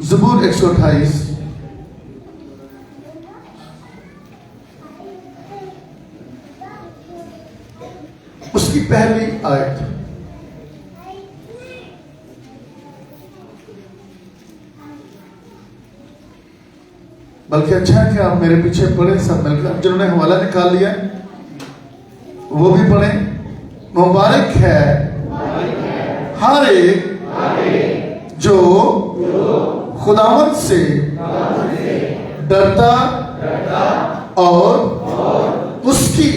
ज़बूर 128 उसकी पहली आयत। बल्कि अच्छा है कि आप मेरे पीछे पढ़े सब मिलकर, जिन्होंने हवाला निकाल लिया वो भी पढ़े। मुबारक है हर एक जो खुदावंद से डरता और उसकी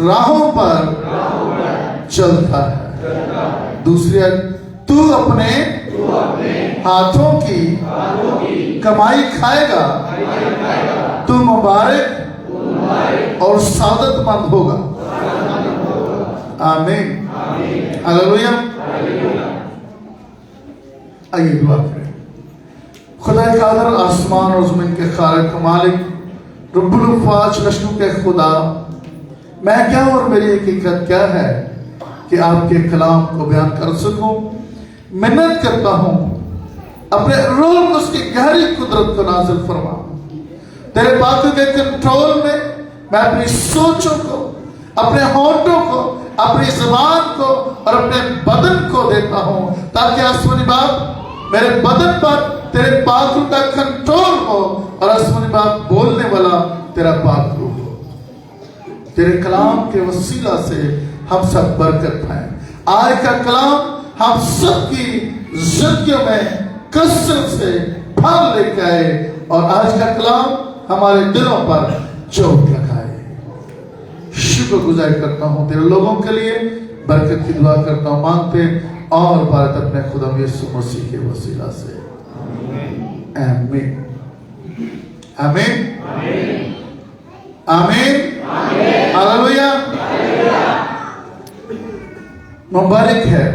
राहों पर चलता है। दूसरी, तू अपने हाथों की कमाई खाएगा, तू मुबारक और सादतमंद होगा। आमीन, हालेलुया। आइए दुआ करें। खुदा कादर, आसमान और ज़मीन के खालिक मालिक, रब्बुल अफ़वाज, लश्करों के खुदा, मैं क्या और मेरी हकीकत क्या है कि आपके कलाम को बयान कर सकूं। मेहनत करता हूं अपने रोल में उसकी गहरी कुदरत को नाज़िल फरमा। तेरे बातों के कंट्रोल में मैं अपनी सोचों को, अपने होंठों को, अपनी ज़बान को और अपने बदन को देता हूं, ताकि आसमानी बाप मेरे बदन पर तेरे पाक रूह का कंट्रोल हो और आसमानी बाप बोलने वाला तेरा पाक रूह हो। तेरे कलाम के वसीला से हम सब बरकत पाएं। आज का कलाम हम सबकी जिंदगियों में कसरत से फल लेकर आए और आज का कलाम हमारे दिलों पर चोट लगाए। शुक्रगुजार करता हूं तेरे लोगों के लिए, बरकत की दुआ करता हूं मांगते और भारत अपने खुदा यीशु मसीह के वसीला से। आमीन, आमीन, आमीन, हालेलुया। मुबारक है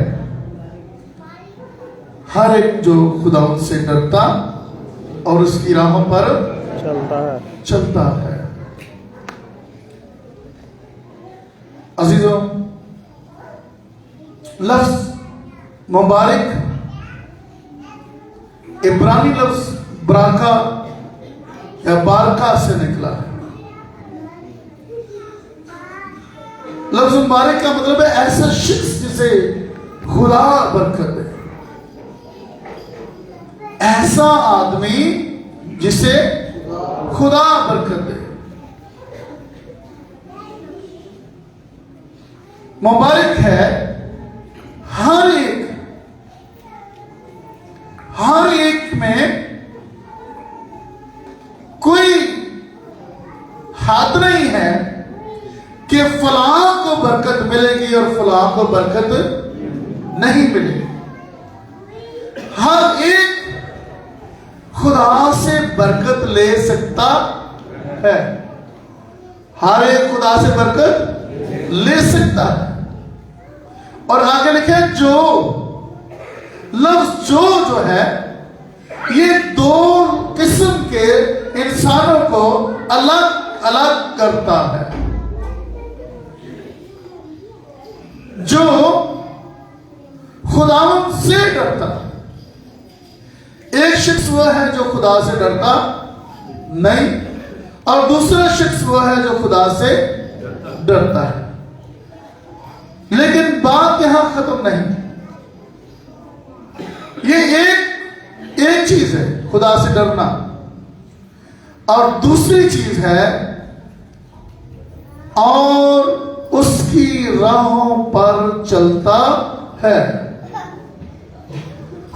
हर एक जो खुदावंद से डरता और उसकी राहों पर चलता है। अजीजों, लफ्ज मुबारक इब्रानी लफ्ज बराका या बारका से निकला है। लफ्ज मुबारक का मतलब है ऐसा शख्स जिसे खुदा बरकत दे, ऐसा आदमी जिसे खुदा बरकत दे। मुबारक है हर एक में कोई हद नहीं है कि फलां को बरकत मिलेगी और फलां को बरकत नहीं मिलेगी। हर एक खुदा से बरकत ले सकता है, हर एक खुदा से बरकत ले सकता है। और आगे लिखे जो लफ्ज जो है ये दो किस्म के इंसानों को अलग अलग करता है। जो खुदावंद से डरता है, एक शख्स वह है जो खुदा से डरता नहीं, और दूसरा शख्स वह है जो खुदा से डरता है। लेकिन बात यहां खत्म नहीं, ये एक चीज है खुदा से डरना, और दूसरी चीज है और उसकी राहों पर चलता है।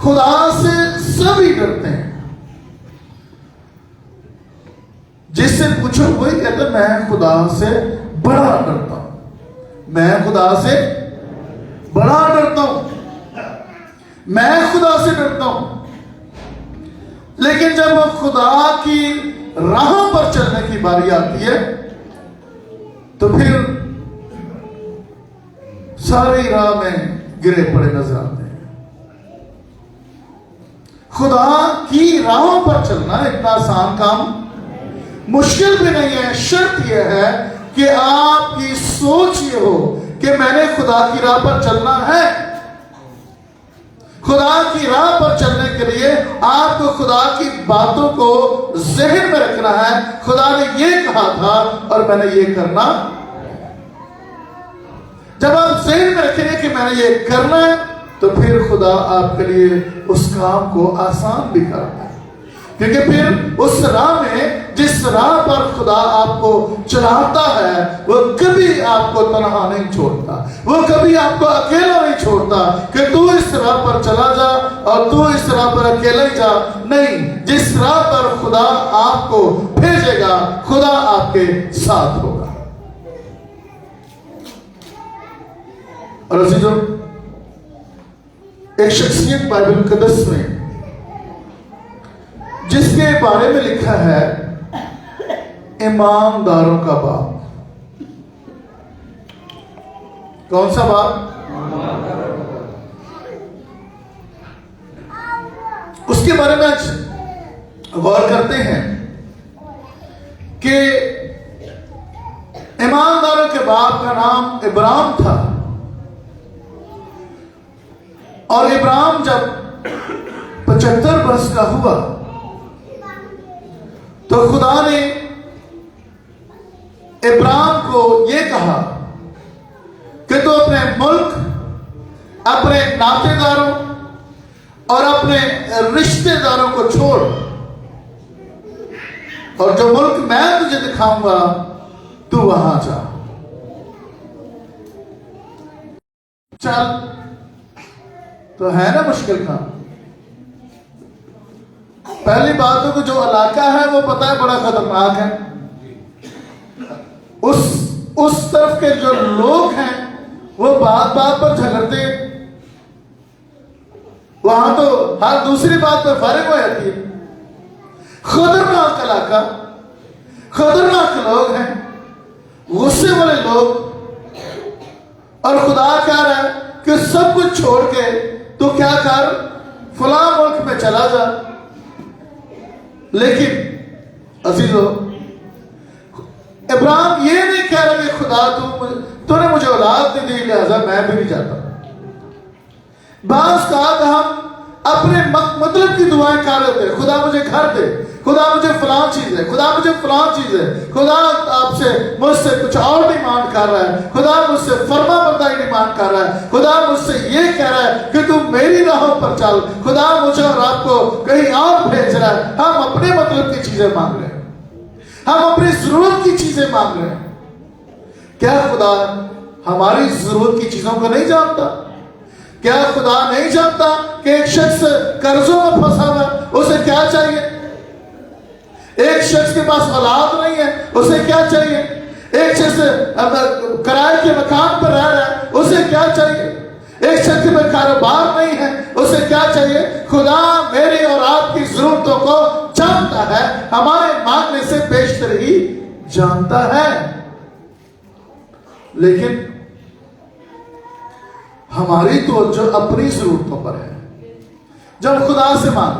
खुदा से सभी डरते हैं, जिससे पूछो वही कहता मैं खुदा से बड़ा डरता हूं, मैं खुदा से बड़ा डरता हूं, मैं खुदा से डरता हूं। लेकिन जब खुदा की राहों पर चलने की बारी आती है तो फिर सारी राह में गिरे पड़े नजर आते हैं। खुदा की राहों पर चलना इतना आसान काम, मुश्किल भी नहीं है। शर्त यह है कि आपकी सोच ये हो कि मैंने खुदा की राह पर चलना है। खुदा की राह पर चलने के लिए आपको खुदा की बातों को ज़हन में रखना है। खुदा ने ये कहा था और मैंने ये करना। जब आप ज़हन में रखेंगे कि मैंने ये करना है, तो फिर खुदा आपके लिए उस काम को आसान भी करता है। क्योंकि फिर उस राह में, जिस राह पर खुदा आपको चलाता है, वो कभी आपको तन्हा नहीं छोड़ता, वो कभी आपको अकेला नहीं छोड़ता कि तू इस राह पर चला जा और तू इस राह पर अकेला ही जा। नहीं, जिस राह पर खुदा आपको भेजेगा, खुदा आपके साथ होगा। और अजीजों, एक शख्सियत बाइबल मुकद्दस में जिसके बारे में लिखा है ईमानदारों का बाप। कौन सा बाप? उसके बारे में आज गौर करते हैं कि ईमानदारों के बाप का नाम इब्राहिम था। और इब्राहिम जब 75 वर्ष का हुआ तो खुदा ने इब्राहिम को यह कहा कि तू अपने मुल्क, अपने नातेदारों और अपने रिश्तेदारों को छोड़, और जो मुल्क मैं तुझे दिखाऊंगा तू वहां जा। चल, तो है ना मुश्किल काम। पहली बात तो कि जो इलाका है वो पता है बड़ा खतरनाक है। उस तरफ के जो लोग हैं वो बात बात पर झगड़ते, वहां तो हर दूसरी बात पर फारिग हो जाती है। खतरनाक इलाका, खतरनाक लोग हैं, गुस्से वाले लोग। और खुदा कह रहा है कि सब कुछ छोड़ के तो क्या कर, फलां मुल्क में चला जा। लेकिन अजीजों, इब्राहिम ये नहीं कह रहा कि खुदा तूने मुझे औलाद नहीं दी लिहाजा मैं भी नहीं जाता। बास कहा था हम अपने मतलब की दुआएं कर रहे थे, खुदा मुझे घर दे, खुदा मुझे फलां चीज है, खुदा मुझे फलां चीज है। खुदा आपसे मुझसे कुछ और नहीं मांग कर रहा है, खुदा मुझसे फर्मा बरदारी नहीं मांग कर रहा है। खुदा मुझसे ये कह रहा है कि तू मेरी राहों पर चल। खुदा मुझे और आपको कहीं और भेज रहा है। हम अपने मतलब की चीजें मांग रहे हैं, हम अपनी जरूरत की चीजें मांग रहे हैं। क्या खुदा हमारी जरूरत की चीजों को नहीं जानता? क्या खुदा नहीं जानता कि एक शख्स कर्जों में फंसा हुआ है, उसे क्या चाहिए? एक शख्स के पास औलाद नहीं है, उसे क्या चाहिए? एक शख्स किराए के मकान पर रह रहा है, उसे क्या चाहिए? एक शख्स में कारोबार नहीं है, उसे क्या चाहिए? खुदा मेरी और आपकी जरूरतों को जानता है, हमारे मांगने से बेशतर ही जानता है। लेकिन हमारी तवज्जो अपनी जरूरतों पर है। जब खुदा से मांग,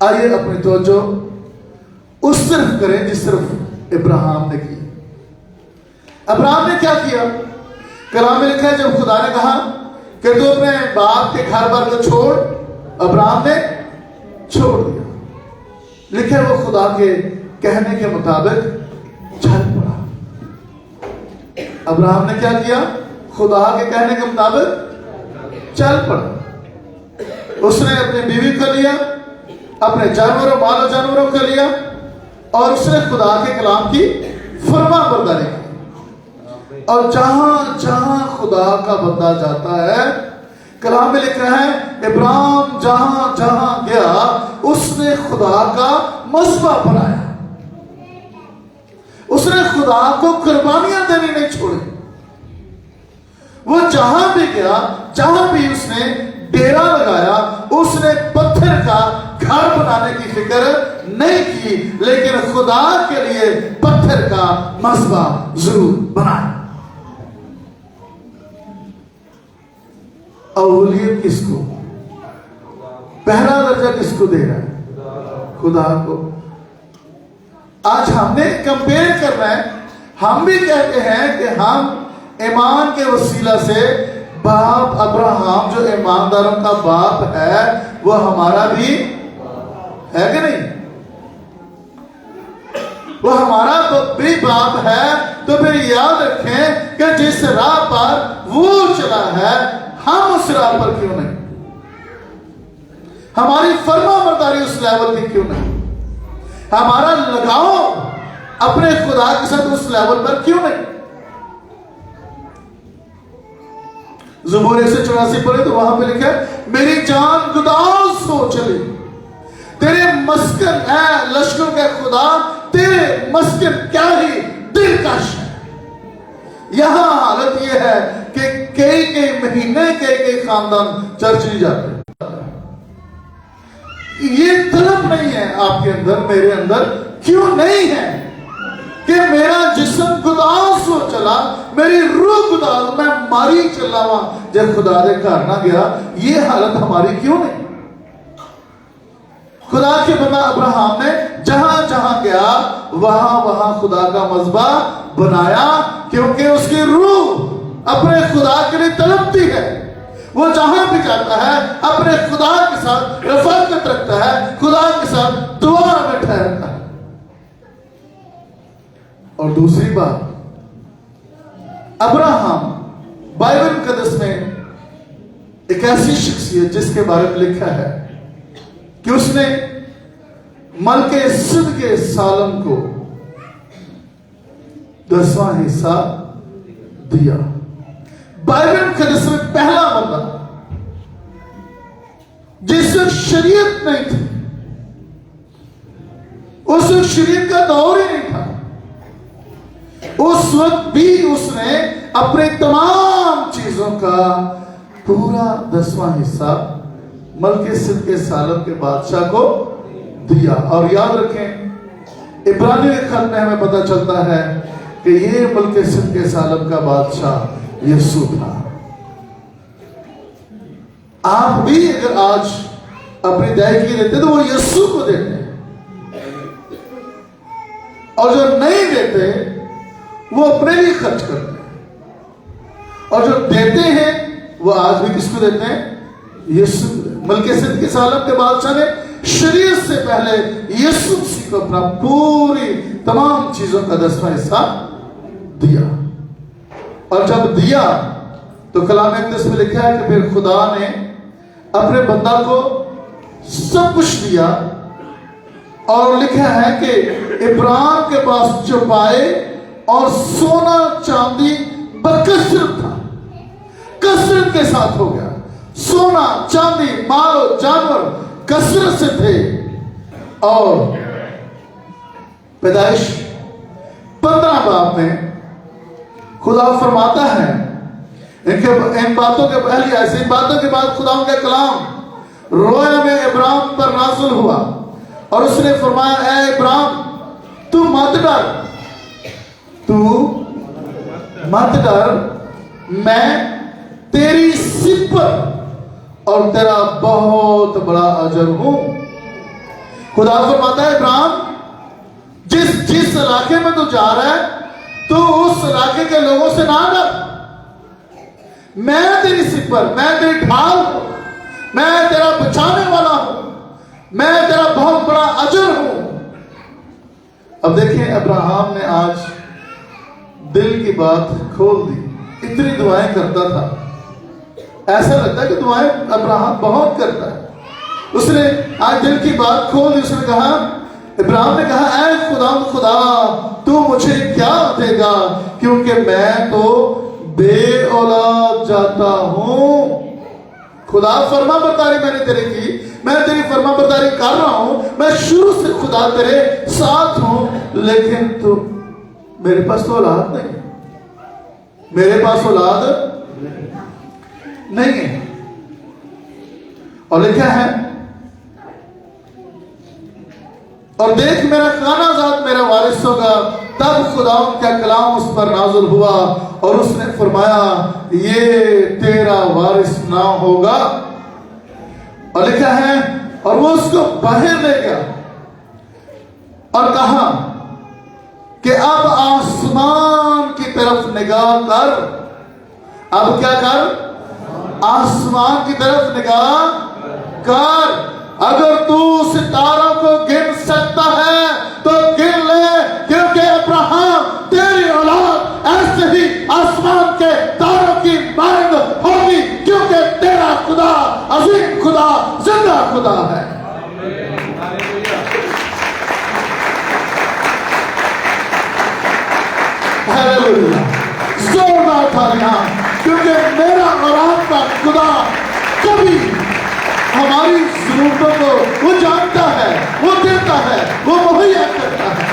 आइए अपनी तवज्जो उस तरफ करें जिस तरफ इब्राहिम ने की। इब्राहिम ने क्या किया? कलाम में लिखा है जब खुदा ने कहा कि तू अपने बाप के घर पर को छोड़, इब्राहिम ने छोड़ दिया। लिखे वो खुदा के कहने के मुताबिक चल पड़ा। इब्राहिम ने क्या किया? खुदा के कहने के मुताबिक चल पड़ा। उसने अपनी बीवी को लिया, अपने जानवरों, मालो जानवरों को लिया, और उसने खुदा के कलाम की फरमाबरदारी की। और जहां जहां खुदा का बंदा जाता है, कलाम में लिखा है इब्राहिम जहां जहां गया उसने खुदा का मज़बा बनाया। उसने खुदा को कुर्बानियां देनी नहीं छोड़ी। वो जहां भी गया, जहां भी उसने डेरा लगाया, उसने पत्थर का घर बनाने की फिक्र नहीं की, लेकिन खुदा के लिए पत्थर का मज़बा जरूर बनाया। अव्वलियत किसको, पहला दर्जा किसको दे रहा है? खुदा को। आज हमने कंपेयर करना है। हम भी कहते हैं कि हम ईमान के वसीला से बाप अब्राहम जो ईमानदारों का बाप है वो हमारा भी है कि नहीं? वो हमारा भी बाप है। तो फिर याद रखें कि जिस राह पर वो चला है हम उस राह पर क्यों नहीं? हमारी फर्माबरदारी उस लेवल की क्यों नहीं? हमारा लगाव अपने खुदा के साथ उस लेवल पर क्यों नहीं? ज़बूर 184 पढ़े तो वहां पे लिखा है, मेरी जान गुदास हो चली, तेरे मस्कन है लश्करों के खुदा, तेरे मस्कन क्या ही दिलकश है। यहां हालत यह है कि कई महीने कई खानदान चर्च नहीं जाते। ये तलब नहीं है आपके अंदर, मेरे अंदर क्यों नहीं है कि मेरा जिस्म गुदास हो चला, मेरी रूह गुदास, मैं मारी चला वहां जब खुदा दे घर ना गया। ये हालत हमारी क्यों नहीं? खुदा के बंदा अब्राहम ने जहां जहां गया वहां वहां खुदा का मज़बा बनाया, क्योंकि उसकी रूह अपने खुदा के लिए तड़पती है। वो जहां भी जाता है अपने खुदा के साथ रफ़ाकत रखता है, खुदा के साथ दुआ में ठहरता है। और दूसरी बात, अब्राहम बाइबल मुक़द्दस में एक ऐसी शख्सियत जिसके बारे में लिखा है कि उसने मलके सिद्के सालम को 10वां हिस्सा दिया। बाइबल मुक़द्दस में पहला बंदा जिस वक्त शरीयत नहीं थी, उस वक्त शरीयत का दौर ही नहीं था, उस वक्त भी उसने अपने तमाम चीजों का पूरा 10वां हिस्सा मलके सिद्के सालम के बादशाह को दिया। और याद रखें, इब्रानी के खत में हमें पता चलता है कि ये मलके सिद्के सालम का बादशाह यीशु था। आप भी अगर आज अपनी अदायगी देते तो वो यीशु को देते, और जो नहीं देते वो अपने लिए खर्च करते हैं, और जो देते हैं वो आज भी किसको देते हैं? यीशु। मलके सिद्के सालम के बादशाह ने शरीयत से पहले यीशु मसीह को अपना पूरी तमाम चीजों का 10वां हिस्सा दिया। और जब दिया तो कलाम मुक़द्दस में लिखा है कि फिर खुदा ने अपने बंदा को सब कुछ दिया, और लिखा है कि इब्राहिम के पास चौपाए और सोना चांदी बकसरत था, कसरत के साथ हो गया। सोना चांदी माल जानवर कसरत से थे। और पैदाइश 15 बाब में खुदा फरमाता है, इन बातों के पहले ऐसी बातों के बाद खुदा का कलाम रोया में इब्राहिम पर नाज़िल हुआ, और उसने फरमाया, ऐ इब्राहिम तू मत डर, तू मत डर, मैं तेरी सिफत और तेरा बहुत बड़ा अजर हूं। खुदा फरमाता है, इब्राहिम जिस इलाके में तू जा रहा है तो उस इलाके के लोगों से ना डर, मैं तेरी सिफत, मैं तेरी ढाल हूं, मैं तेरा बचाने वाला हूं, मैं तेरा बहुत बड़ा अजर हूं। अब देखें, अब्राहम ने आज दिल की बात खोल दी। इतनी दुआएं करता था, ऐसा लगता है कि दुआएं अब्राहम बहुत करता है। उसने आज दिल की बात खोल दी। उसने कहा, इब्राहिम ने कहा, ऐ खुदा तू मुझे क्या देगा, क्योंकि मैं तो बे औलाद जाता हूं। खुदा फर्मा बरदारी मैंने तेरे की, मैं तेरी फर्मा बरदारी कर रहा हूं, मैं शुरू से खुदा तेरे साथ हूं, लेकिन तू मेरे पास तो औलाद नहीं, मेरे पास औलाद नहीं है। और लिखा है, और देख मेरा खाना जात मेरा वारिस होगा। तब खुदा का कलाम उस पर नाज़िल हुआ और उसने फरमाया, ये तेरा वारिस ना होगा। और लिखा है, और वो उसको बाहर ले गया और कहा कि अब आसमान की तरफ निगाह कर। अब क्या कर? आसमान की तरफ निगाह कर। अगर तू सितारों को गिन सकता है तो गिन ले, क्योंकि अब्राहम तेरी औलाद ऐसे ही आसमान के तारों की मानद होगी, क्योंकि तेरा खुदा अजीम खुदा जिंदा खुदा है। हालेलुया, जोरदार तालियां, क्योंकि मेरा और आपका खुदा कभी हमारी जरूरतों को वो जानता है, वो देता है, वो मुहैया करता है।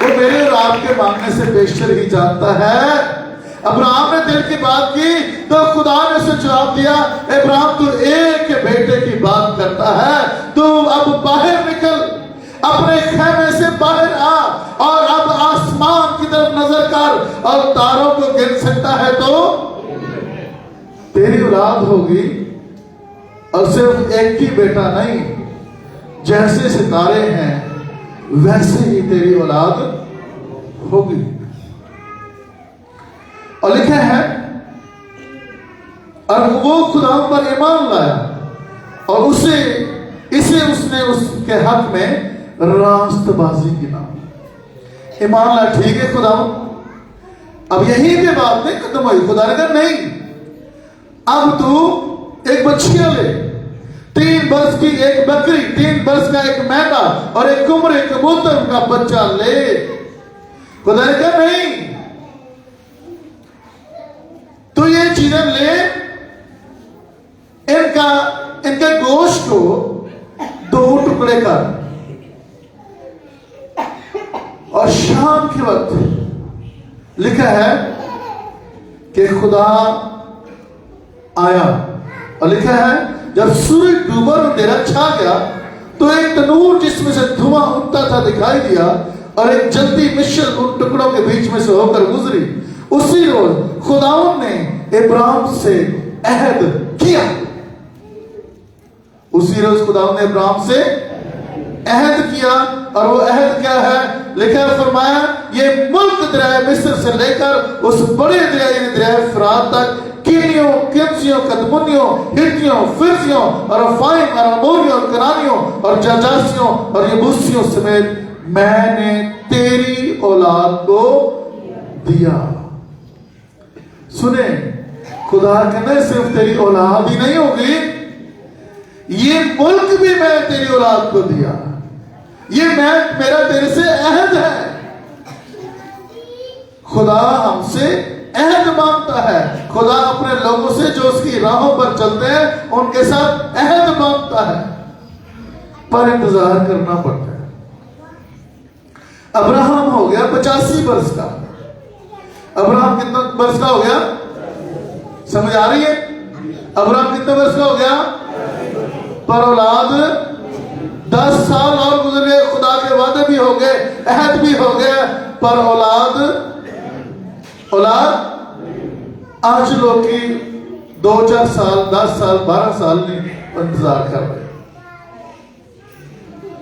वो मेरे और आपके मांगने से बेशतर ही जानता है। अब्राहम ने दिल की बात की तो खुदा ने उसे जवाब दिया, अब्राहम तू एक बेटे की बात करता है, तू अब बाहर निकल, अपने खेमे से बाहर आ और अब आसमान की तरफ नजर कर और तारों को गिन सकता है तो तेरी औलाद होगी। और सिर्फ एक ही बेटा नहीं, जैसे सितारे हैं वैसे ही तेरी औलाद होगी। और लिखा है और वो खुदा पर ईमान लाया और इसे उसने उसके हक में रास्तबाजी गिना। ईमान ला, ठीक है खुदा, अब यहीं पे बात नहीं खत्म हुई। खुदा ने कहा नहीं, अब तू एक बच्चियां ले, 3 वर्ष की एक बकरी, 3 वर्ष का एक मेंढा और एक कुमरे कबूतर का बच्चा ले। खुदा ने कहा नहीं, तो ये चीजें ले, इनके गोश्त को 2 टुकड़े कर और शाम के वक्त लिखा है कि खुदा आया और लिखा है जब सूरज डूबा और अंधेरा छा गया तो एक तनूर जिसमें से धुआं उठता था दिखाई दिया और एक जल्दी मिश्र उन टुकड़ों के बीच में से होकर गुजरी। उसी रोज खुदावंद ने इब्राहिम से अहद किया। उसी रोज खुदावंद ने इब्राहिम से अहद किया। और वो अहद क्या है? लिखा है, फरमाया ये मुल्क दरिया मिस्र से लेकर उस बड़े दरिया फरात तक कीनियों, किमसियों, कदमुनियों, हित्तियों, फिरजियों और अफाइम और अमोरियों और कनानियों और जजासियों और यबूसियों समेत मैंने तेरी औलाद को दिया। सुने, खुदा कहना सिर्फ तेरी औलाद ही नहीं होगी, ये मुल्क भी मैं तेरी औलाद को दिया। ये मेरा तेरे से अहद है। खुदा हमसे अहद मांगता है। खुदा अपने लोगों से जो उसकी राहों पर चलते हैं उनके साथ अहद मांगता है, पर इंतजार करना पड़ता है। अब्राहम हो गया 85 वर्ष का। अब्राहम कितना वर्ष का हो गया? समझ आ रही है? अब्राहम कितने वर्ष का हो गया? पर औलाद 10 साल और गुजर गए। खुदा के वादे भी हो गए, अहद भी हो गया, पर औलाद आज लोग की 2-4 साल, 10 साल, 12 साल नहीं इंतजार कर रहे।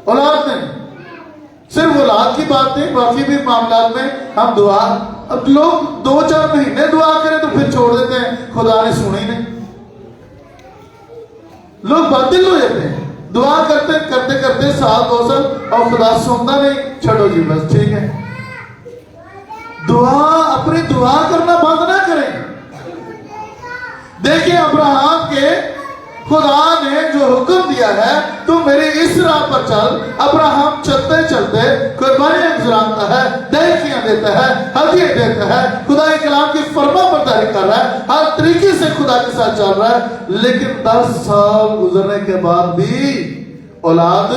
औलाद नहीं, सिर्फ औलाद की बात नहीं, बाकी भी मामला में हम दुआ, अब लोग 2-4 महीने दुआ करें तो फिर छोड़ देते हैं, खुदा ने सुनी नहीं। लोग बातिल हो जाते हैं, दुआ करते करते करते साल 2 साल और खुदा सुनता नहीं, छोड़ो जी बस ठीक है। दुआ, अपनी दुआ करना बंद ना करें। देखिए अब्राहम के खुदा ने जो हुक्म दिया है, तू मेरी इस राह पर चल। अब्राहम चलते चलते कुर्बानियां गुजराता है, दहकियां देता है, हदिये देता है, खुदा के कलाम की फरमा बरदारी कर रहा है, हर तरीके से खुदा के साथ चल रहा है। लेकिन 10 साल गुजरने के बाद भी औलाद,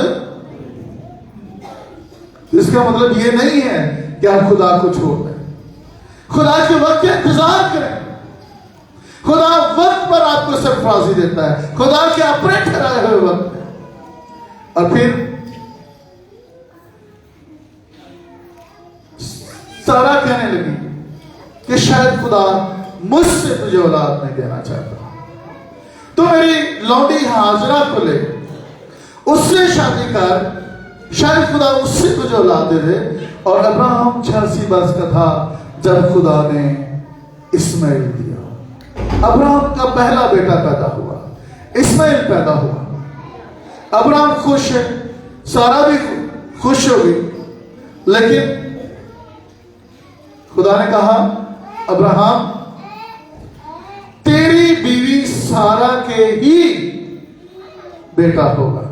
इसका मतलब ये नहीं है कि आप खुदा को छोड़ दें। खुदा के वक्त का इंतजार करें। खुदा वक्त पर आपको सरफराजी देता है, खुदा के अपने ठहराए हुए वक्त में। और फिर सारा कहने लगी कि शायद खुदा मुझसे तुझे औलाद नहीं देना चाहता, तो मेरी लौंडी हाजरा को ले, उससे शादी कर, शायद खुदा उससे तुझे औलाद दे दे। और अब्राहम 86 वर्ष का था जब खुदा ने इस्माइल दिया। अब्राहम का पहला बेटा पैदा हुआ, इस्माइल पैदा हुआ। अब्राहम खुश है, सारा भी खुश हो गई, लेकिन खुदा ने कहा अब्राहम तेरी बीवी सारा के ही बेटा होगा।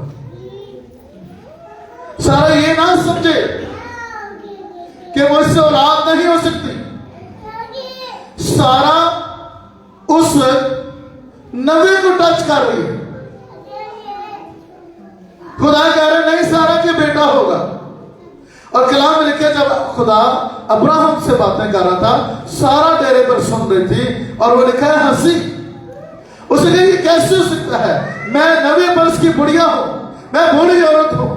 सारा ये ना समझे कि मुझसे औलाद नहीं हो सकती। सारा उस नबी को टच कर रही है। खुदा कह रहे नहीं, सारा के बेटा होगा। और कलाम में लिखा जब खुदा अब्राहम से बातें कर रहा था, सारा डेरे पर सुन रही थी, और वो लिखा है हंसी। उसने कहा ये कैसे हो सकता है, मैं 90 वर्ष की बुढ़िया हूं, मैं बूढ़ी औरत हूं,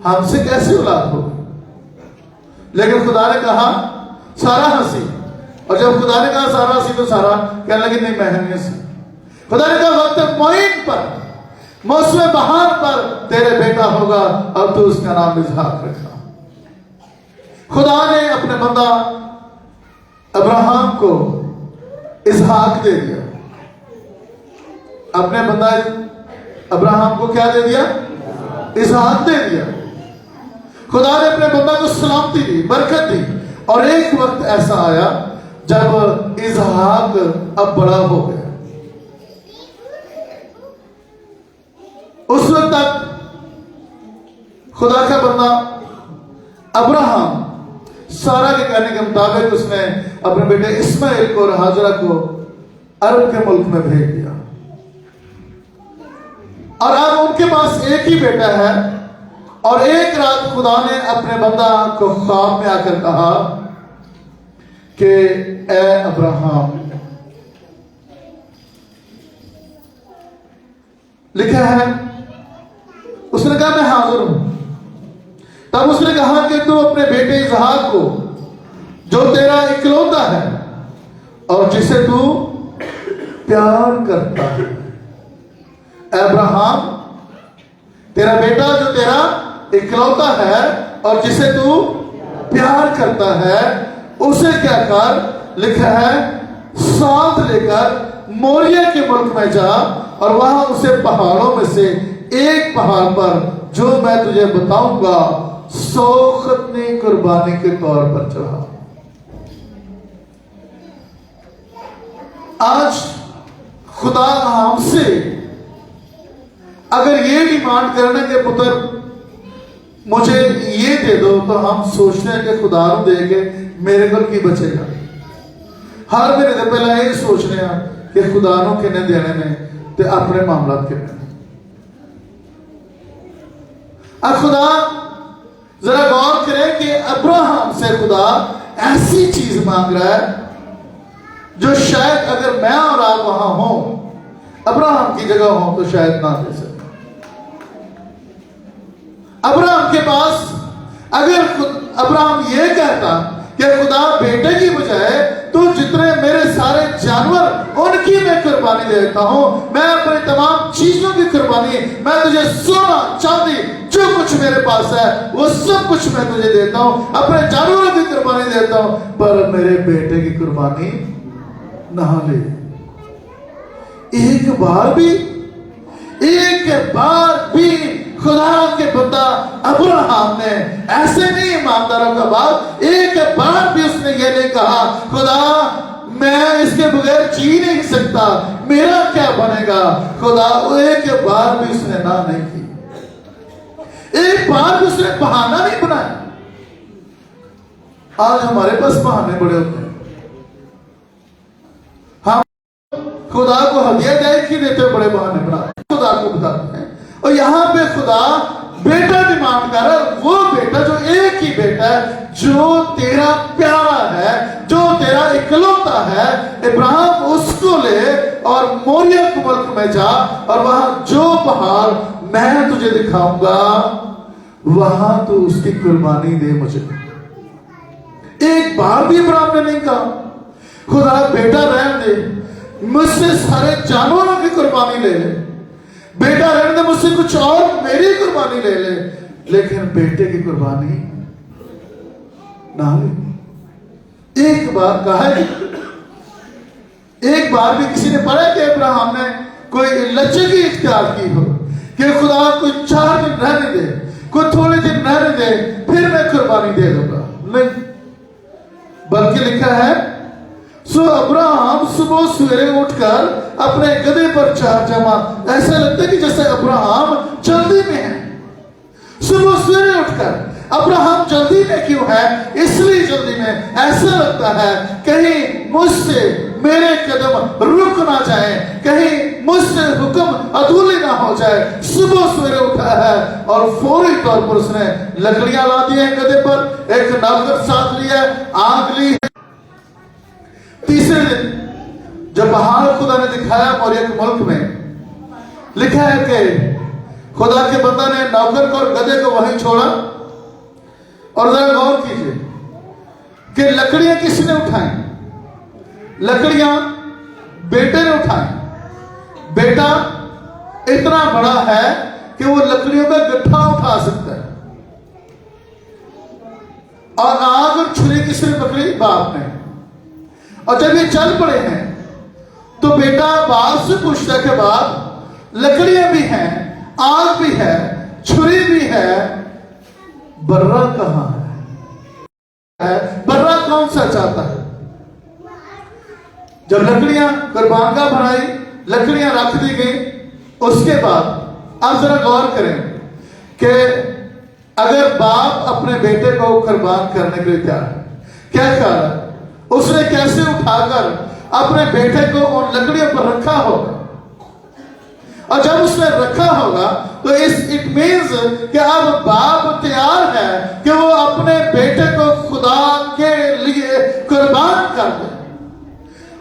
हमसे कैसे औलाद होगी? लेकिन खुदा ने कहा सारा हंसी। और जब खुदा ने कहा सारा हंसी, तो सारा कहने लगी नहीं मैं नहीं हंसी। खुदा ने कहा वक्त मोइन पर, मौसम बहार पर तेरे बेटा होगा, और तू उसका नाम इसहाक रखा। खुदा ने अपने बंदा अब्राहम को इसहाक दे दिया। अपने बंदा अब्राहम को क्या दे दिया? इसहाक दे दिया। खुदा ने अपने बंदा को सलामती दी, बरकत दी। और एक वक्त ऐसा आया जब इसहाक अब बड़ा हो गया। उस वक्त तक खुदा का बंदा अब्राहम सारा के कहने के मुताबिक उसने अपने बेटे इस्माइल को और हाजरा को अरब के मुल्क में भेज दिया। और अब उनके पास एक ही बेटा है। और एक रात खुदा ने अपने बंदा को ख्वाब में आकर कहा कि ए अब्राहम, लिखा है उसने कहा मैं हाजिर हूं। तब उसने कहा कि तू अपने बेटे इसहाक को, जो तेरा इकलौता है और जिसे तू प्यार करता है, अब्राहम तेरा बेटा जो तेरा इकलौता है और जिसे तू प्यार करता है, उसे क्या कर, लिखा है साथ लेकर मोरिया के मुल्क में जा और वहां उसे पहाड़ों में से एक पहाड़ पर जो मैं तुझे बताऊंगा 100 खतने कुर्बानी के तौर पर चढ़ा। आज खुदा हमसे अगर ये डिमांड करने के पुत्र मुझे ये दे दो, तो हम सोचते हैं कि खुदा दे के मेरे को की बचेगा। हर महीने से पहले ये सोचने कि खुदा किन्ने देने में ते अपने मामला किन्ने। अब खुदा जरा गौर करें कि अब्राहम से खुदा ऐसी चीज मांग रहा है जो शायद अगर मैं और आप वहां हो, अब्राहम की जगह हो, तो शायद ना दे सके। अब्राहम के पास अगर अब्राहम ये कहता कि खुदा बेटे की बजाय तो जितने मेरे सारे जानवर उनकी मैं कुर्बानी देता हूं, मैं अपने तमाम चीजों की कुर्बानी, मैं तुझे सोना चांदी जो कुछ मेरे पास है वो सब कुछ मैं तुझे देता हूं, अपने जानवरों की कुर्बानी देता हूं, पर मेरे बेटे की कुर्बानी ना ले। एक बार भी खुदा के बंदा अब्राहम ने ऐसे नहीं ईमानदारों का बात, एक बार भी उसने ये नहीं कहा खुदा मैं इसके बगैर जी नहीं सकता, मेरा क्या बनेगा। खुदा एक बार भी उसने ना नहीं की, एक बार भी उसने बहाना नहीं बनाया। आज हमारे पास बहाने बड़े होते हैं, हम खुदा को हदिया डायरेक्ट ही देते बड़े बहाने बना खुदा को बताते हैं। और यहां पे खुदा बेटा डिमांड कर रहा है, वो बेटा जो एक ही बेटा है, जो तेरा प्यारा है, जो तेरा इकलौता है, इब्राहिम उसको ले और मोरिया के मुल्क में जा और वहां जो पहाड़ मैं तुझे दिखाऊंगा वहां तू उसकी कुर्बानी दे मुझे। एक बार भी इब्राहिम ने नहीं कहा खुदा बेटा रहने दे, मुझसे सारे जानवरों की कुर्बानी ले ले, बेटा रहने दे, मुझसे कुछ और मेरी कुर्बानी ले ले, लेकिन बेटे की कुर्बानी ना ले। एक बार कहा है एक बार भी किसी ने पढ़ा कि अब्राहम ने कोई लचकी इख्तियार की हो कि खुदा कोई 4 दिन रहने दे, कोई थोड़े दिन रहने दे, फिर मैं कुर्बानी दे दूंगा? नहीं, बल्कि लिखा है सो अब्राहम सुबह सवेरे उठकर अपने गधे पर चढ़ जमा। ऐसा लगता है कि जैसे अब्राहम जल्दी में है। सुबह सवेरे उठकर अब्राहम जल्दी में क्यों है? इसलिए जल्दी में, ऐसा लगता है कहीं मुझसे मेरे कदम रुक ना जाए, कहीं मुझसे हुक्म अधूरी ना हो जाए। सुबह सवेरे उठा है और फौरी तौर पर उसने लकड़ियां ला दी हैं गधे पर, एक नौकर साथ लिया, आग ली। तीसरे दिन जब पहाड़ खुदा ने दिखाया मोरिया के मुल्क में, लिखा है कि खुदा के बंदा ने नौकर को और गधे को वहीं छोड़ा। और जरा गौर कीजिए कि लकड़ियां किसने उठाई? लकड़ियां बेटे ने उठाई। बेटा इतना बड़ा है कि वो लकड़ियों का गट्ठा उठा सकता है। और आग और छुरी किसने पकड़ी? बाप ने। और जब ये चल पड़े हैं तो बेटा बाप से पूछता के बाद लकड़ियां भी हैं, आग भी है, छुरी भी है, बर्रा कहां है? बर्रा कौन सा चाहता है? जब लकड़ियां कुर्बानगाह बनाई, लकड़ियां रख दी गई, उसके बाद आप जरा गौर करें कि अगर बाप अपने बेटे को कुर्बान करने के लिए तैयार है, क्या ख्याल है उसने कैसे उठाकर अपने बेटे को उन लकड़ियों पर रखा होगा? और जब उसने रखा होगा तो इट मीन्स कि अब बाप तैयार है कि वो अपने बेटे को खुदा के लिए कुर्बान कर दे।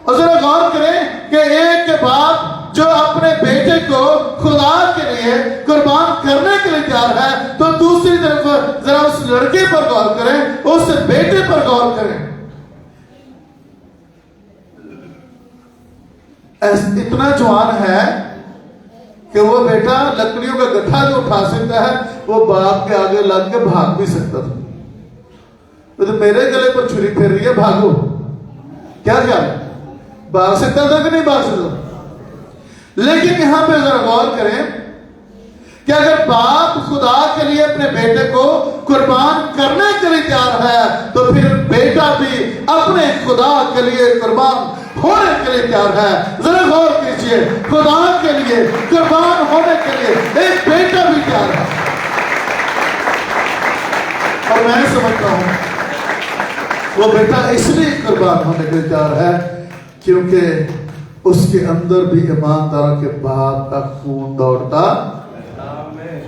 और जरा गौर करें कि एक के बाद जो अपने बेटे को खुदा के लिए कुर्बान करने के लिए तैयार है, तो दूसरी तरफ जरा उस लड़के पर गौर करें, उस बेटे पर गौर करें। इतना जवान है कि वो बेटा लकड़ियों का गट्ठा जो उठा सकता है, वो बाप के आगे लग के भाग भी सकता था। तो मेरे गले पर छुरी फेर रही है, भागो, क्या क्या भाग सकता था कि नहीं भाग सकता? लेकिन यहां पे जरा गौर करें कि अगर बाप खुदा के लिए अपने बेटे को कुर्बान करने के लिए तैयार है, तो फिर बेटा भी अपने खुदा के लिए कुर्बान होने के लिए तैयार है। जरा गौर कीजिए, खुदा के लिए कुर्बान होने के लिए एक बेटा भी तैयार है। और मैं समझता हूं वो बेटा इसलिए कुर्बान होने के लिए तैयार है क्योंकि उसके अंदर भी ईमानदारों के बाप का खून दौड़ता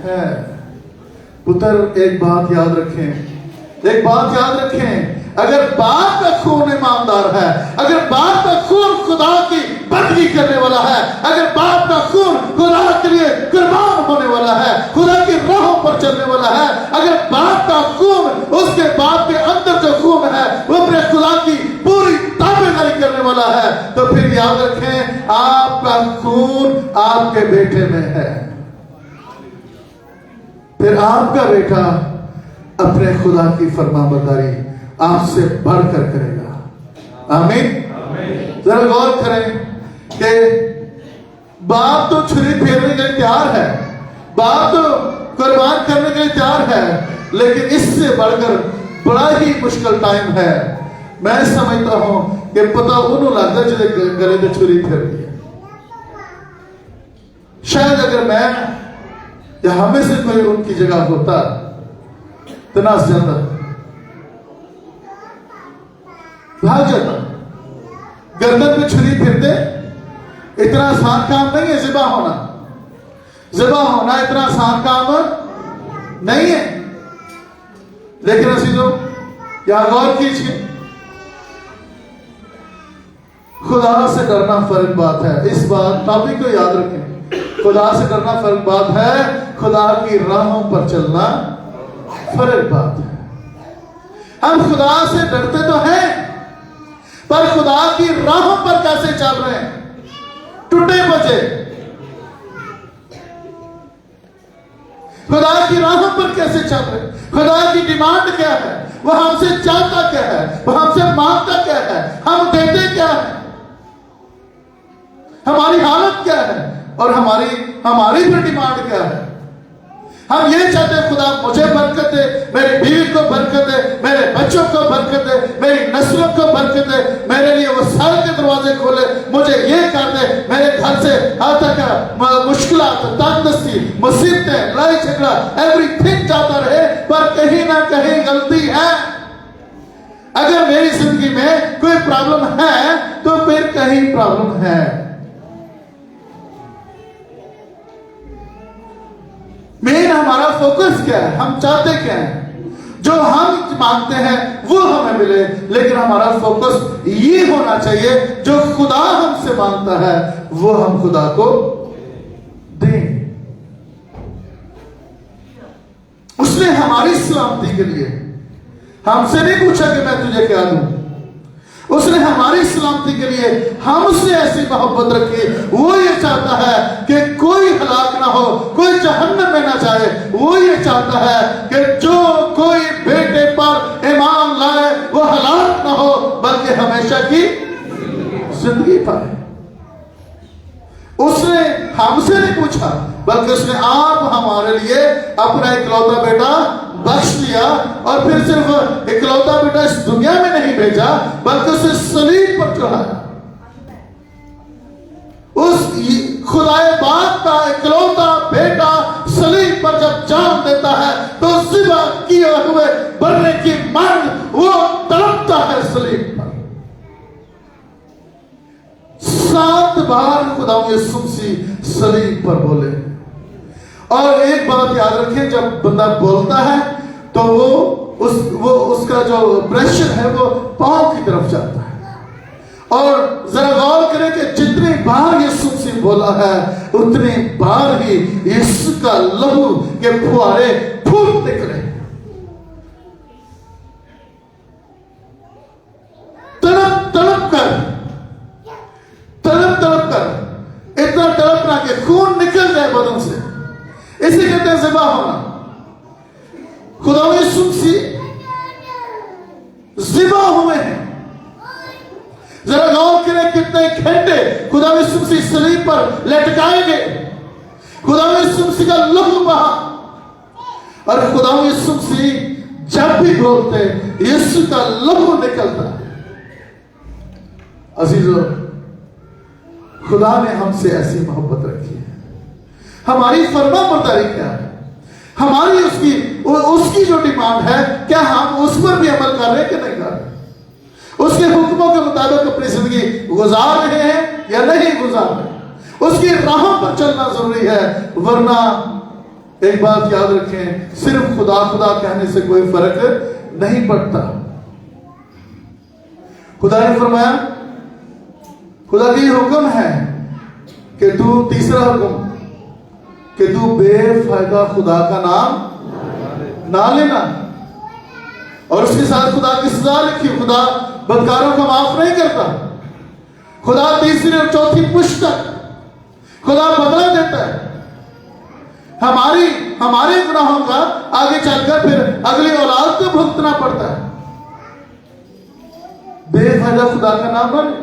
है। पुत्र एक बात याद रखें, एक बात याद रखें, अगर बाप का खून ईमानदार है, अगर बाप का खून खुदा की बंदगी करने वाला है, अगर बाप का खून खुदा के लिए कुर्बान होने वाला है, खुदा की राहों पर चलने वाला है, अगर बाप का खून उसके बाप के अंदर जो खून है वो अपने खुदा की पूरी ताबेदारी करने वाला है, तो फिर याद रखें आपका खून आपके बेटे में है। फिर आपका बेटा अपने खुदा की फरमाबरदारी आपसे बढ़कर करेगा। आमीन। जरा गौर करें कि बाप तो छुरी फेरने के लिए तैयार है, बाप तो कुर्बान करने के लिए तैयार है, लेकिन इससे बढ़कर बड़ा ही मुश्किल टाइम है। मैं समझता हूं कि पता उन्होंने लगता है जो गले में छुरी फेर दी है। शायद अगर मैं या हमें से कोई उनकी जगह होता तो ना ज्यादा भाग जाता। गर्दन पे छुरी फिरते इतना आसान काम नहीं है। ज़िबा होना, ज़िबा होना इतना आसान काम नहीं है। लेकिन अजीजों यहां गौर कीजिए, खुदा से डरना फर्क बात है। इस बात टॉपिक को याद रखें, खुदा से डरना फर्क बात है, खुदा की राहों पर चलना फर्क बात है। हम खुदा से डरते तो हैं, पर खुदा की राहों पर कैसे चल रहे हैं? टूटे बचे खुदा की राहों पर कैसे चल रहे हैं? खुदा की डिमांड क्या है? वो हमसे चाहता क्या है? वो हमसे मांगता क्या है? हम देते क्या है? हमारी हालत क्या है और हमारी भी डिमांड क्या है। हम ये चाहते हैं खुदा मुझे बरकत दे, मेरी बीवी को बरकत दे, मेरे बच्चों को बरकत दे, मेरी नस्लों को बरकत दे, मेरे लिए वो साल के दरवाजे खोले, मुझे ये कर दे, मेरे घर से आता का मुश्किलात, तंगदस्ती, मुसीबतें, लड़ाई झगड़ा एवरीथिंग जाता रहे। पर कहीं ना कहीं गलती है। अगर मेरी जिंदगी में कोई प्रॉब्लम है तो फिर कहीं प्रॉब्लम है। मेन हमारा फोकस क्या है, हम चाहते क्या है, जो हम मांगते हैं वो हमें मिले, लेकिन हमारा फोकस ये होना चाहिए जो खुदा हमसे मांगता है वो हम खुदा को दें। उसने हमारी सलामती के लिए हमसे नहीं पूछा कि मैं तुझे क्या दूं, उसने हमारी सलामती के लिए हम उससे ऐसी मोहब्बत रखी। वो ये चाहता है कि कोई हलाक ना हो, कोई जहन्नम में ना जाए। वो ये चाहता है कि जो कोई बेटे पर ईमान लाए वो हलाक ना हो बल्कि हमेशा की जिंदगी पाए। उसने हमसे नहीं पूछा बल्कि उसने आप हमारे लिए अपना इकलौता बेटा बख्श दिया, और फिर सिर्फ इकलौता बेटा इस दुनिया में नहीं भेजा बल्कि उसे सलीब पर चढ़ाया। उस खुदाए बाप का इकलौता बेटा सलीब पर जब जान देता है तो ज़िबा किए हुए बनने की मांग वो तड़पता है सलीब पर। 7 बार खुदा यीशु मसीह सलीब पर बोले। और एक बात याद रखें, जब बंदा बोलता है तो वो उसका जो प्रेशर है वो पांव की तरफ जाता है। और जरा गौर करें कि जितनी बार यीशु मसीह बोला है उतनी बार ही यीशु का लहू के फुहारे फूट निकले। तड़प तड़प कर इतना तड़पना कि खून निकल जाए बदन से, इसे कहते हैं ज़िबा होना। खुदा यीशु मसीह ज़िबा हुए हैं। जरा गौर करें कितने घंटे खुदा यीशु मसीह सलीब पर लटकाए गए, खुदा यीशु मसीह का लहू बहा। और खुदा यीशु मसीह जब भी बोलते यीशु का लहू निकलता। अजीजों, खुदा ने हमसे ऐसी मोहब्बत रखी है। हमारी फरमाबरदारी क्या है, हमारी उसकी जो डिमांड है क्या हम उस पर भी अमल कर रहे हैं कि नहीं कर रहे, उसके हुक्मों के मुताबिक अपनी जिंदगी गुजार रहे हैं या नहीं गुजार रहे, उसकी राहों पर चलना जरूरी है। वरना एक बात याद रखें, सिर्फ खुदा खुदा कहने से कोई फर्क नहीं पड़ता। खुदा ने फरमाया, खुदा की हुक्म है कि तू, तीसरा हुक्म कि तू बेफायदा खुदा का नाम ना लेना। और उसके साथ खुदा की सजा लिखी, खुदा बदकारों को माफ नहीं करता। खुदा तीसरी और चौथी पुस्तक खुदा बदला देता है। हमारे गुनाहों का आगे चलकर फिर अगली औलाद को भुगतना पड़ता है। बेफायदा खुदा का नाम ना ले,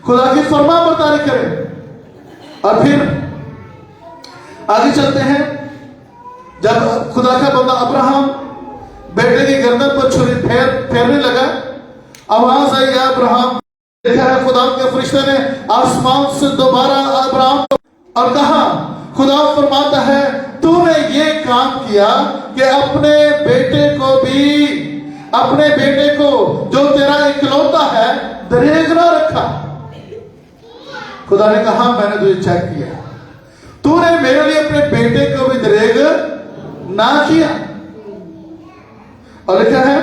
खुदा की फरमाबरदारी करें। और फिर आगे चलते हैं। जब खुदा का बंदा अब्राहम बेटे की गर्दन पर छुरी फेरने लगा, आवाज आई, अब्राहम। देखा है खुदा के फरिश्ते ने आसमान से दोबारा अब्राहम और कहा, खुदा फरमाता है तूने ये काम किया कि अपने बेटे को जो तेरा इकलौता है दरेग ना रखा। खुदा ने कहा, मैंने तुझे चेक किया, तूने मेरे लिए अपने बेटे को भी दरेग ना किया। और लिखा है,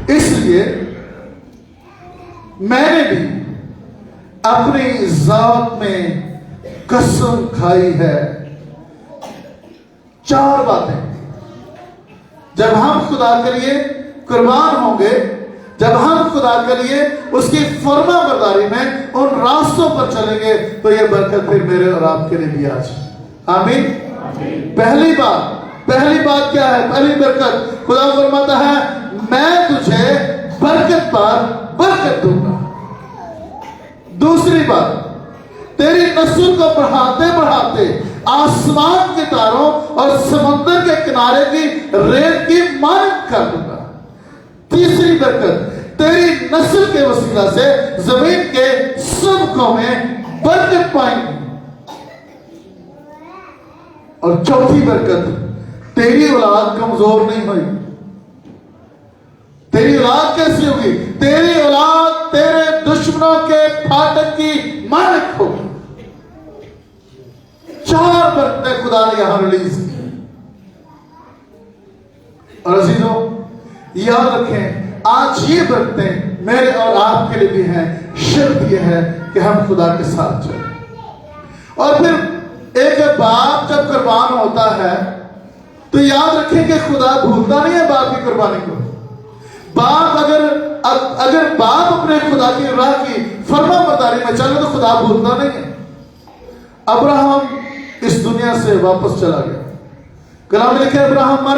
इसलिए मैंने भी अपनी जात में कसम खाई है। 4 बातें। जब हम खुदा के लिए कुर्बान होंगे, जब हम खुदा के लिए उसकी फरमाबरदारी में उन रास्तों पर चलेंगे तो ये बरकत फिर मेरे और आपके लिए भी आज। आमीन। पहली बात क्या है? पहली बरकत, खुदा फरमाता है मैं तुझे बरकत पर बरकत दूंगा। दूसरी बात, तेरी नस्ल को बढ़ाते बढ़ाते आसमान के तारों और समंदर के किनारे की रेत की मानद कर दूंगा। तीसरी बरकत, तेरी नस्ल के वसीला से जमीन के सब कौमें बरकत पाएंगी। और चौथी बरकत, तेरी औलाद कमजोर नहीं होगी। तेरी औलाद कैसी होगी? तेरी औलाद तेरे दुश्मनों के फाटक की मालिक होगी। 4 बरकतें खुदा ने यहां रिलीज की। और अजीजों, याद रखें, आज ये बरकतें मेरे और आपके लिए भी हैं। शर्त यह है कि हम खुदा के साथ चलें। और फिर एक बाप जब कुर्बान होता है तो याद रखें कि खुदा भूलता नहीं है बाप की कुर्बानी को। बाप अगर बाप अपने खुदा की राह की फर्मा बरदारी में चले तो खुदा भूलता नहीं है। अब्राहम इस दुनिया से वापस चला गया। कलाम लिखे अब्राहम मर।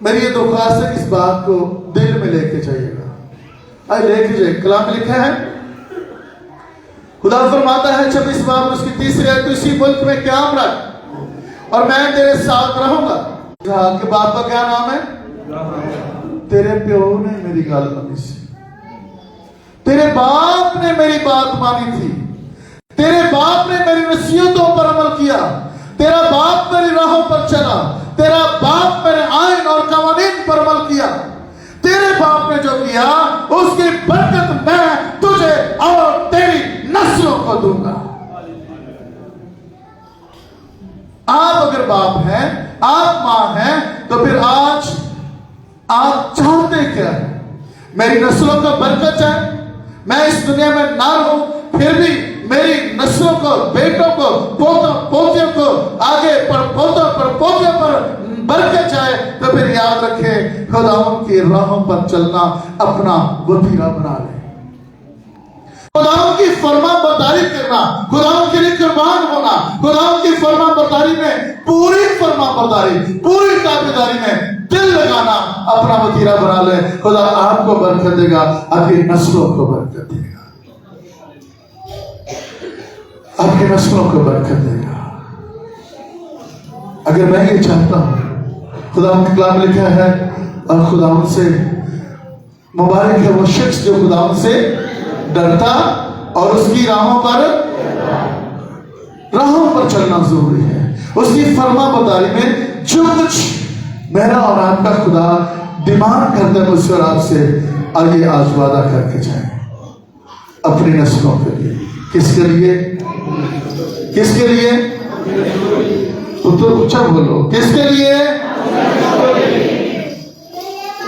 मेरी ये दरख्वास्त है, इस बात को दिल में लेके जाइएगा। आइए लेके जाइए। कलाम लिखा है, खुदा फरमाता है 26 बाब उसकी 3री आयत, तो इसी मुल्क में क़याम रख और मैं तेरे साथ रहूंगा। के बाप का क्या नाम है? तेरे प्यो ने मेरी गाल मानी सी, तेरे बाप ने मेरी बात मानी थी, तेरे बाप ने मेरी नसीहतों पर अमल किया, तेरा बाप मेरी राहों पर चला, तेरा बाप मेरे आइन और कवानीन पर अमल किया। तेरे बाप ने जो किया उसकी बरकत मैं तुझे और तेरी नस्लों को दूंगा। आप अगर बाप हैं, आप मां हैं, तो फिर आज आप चाहते क्या है? मेरी नस्लों को बरकत जाए, मैं इस दुनिया में ना रहूं, फिर भी मेरी नस्लों को, बेटों को, पोतों पोतियों को, आगे पोतों पर पोतियों पर बरकत जाए। तो फिर याद रखें, खुदाओं की राहों पर चलना अपना वतीरा बना ले। खुदाओं की फर्मा बरदारी करना, खुदाओं के लिए कुर्बान होना, खुदाओं की फर्मा बरदारी में पूरी फर्मा बरदारी, पूरी ताबेदारी में दिल लगाना अपना वतीरा बना ले। खुदा आपको बरकत देगा, आपकी नस्लों को बरकत देगा, आपकी नस्लों को बरकत देगा। अगर मैं ये चाहता हूं, खुदा के कलाम लिखा है, और खुदा से मुबारक है वो शख्स जो खुदा से डरता और उसकी राहों पर चलना जरूरी है। उसकी फर्मा बरदारी में जो कुछ मेरा और आपका खुदा डिमांड करता है मुझसे और आपसे, आइए आज वादा करके जाए अपनी नस्लों के लिए। किसके लिए? किसके लिए? तो ऊंचा बोलो, किसके लिए?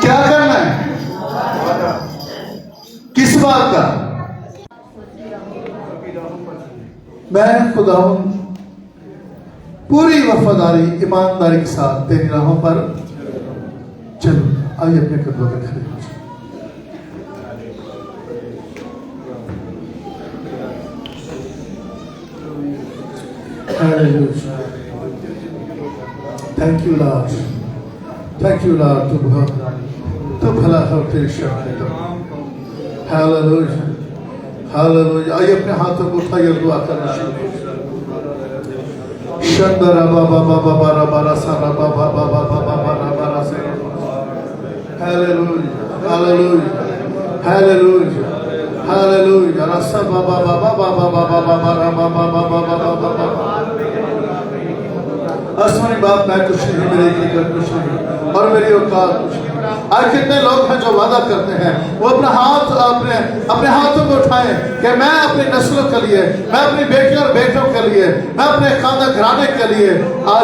क्या करना है? किस बात का? मैं खुदावंद पूरी वफादारी ईमानदारी के साथ तेरी राहों पर चलूंगा। आइए अपने कदमों पे खड़े हो जाए। Thank you Lord, thank you Lord. तू भला हो, तेरी शक्ति तो। Hallelujah, hallelujah. आइए अपने हाथों को उठाइए, दुआ करना शुरू करें। शंदरा बाबा बाबा बारा बारा सारा बाबा बाबा बाबा बारा बारा से। Hallelujah, hallelujah, hallelujah, hallelujah. रसा बाबा बाबा बाबा बाबा बाबा बाबा बाबा बाबा बाबा। आसमानी बाप, मैं कुछ नहीं, मेरी फिक्र कुछ नहीं और मेरी औकात कुछ नहीं। आज कितने लोग हैं जो वादा करते हैं, वो अपने हाथों को उठाएं कि मैं अपनी नस्लों के लिए, मैं अपनी बेटियों और बेटों के लिए, मैं अपने खानदान घराने के लिए आज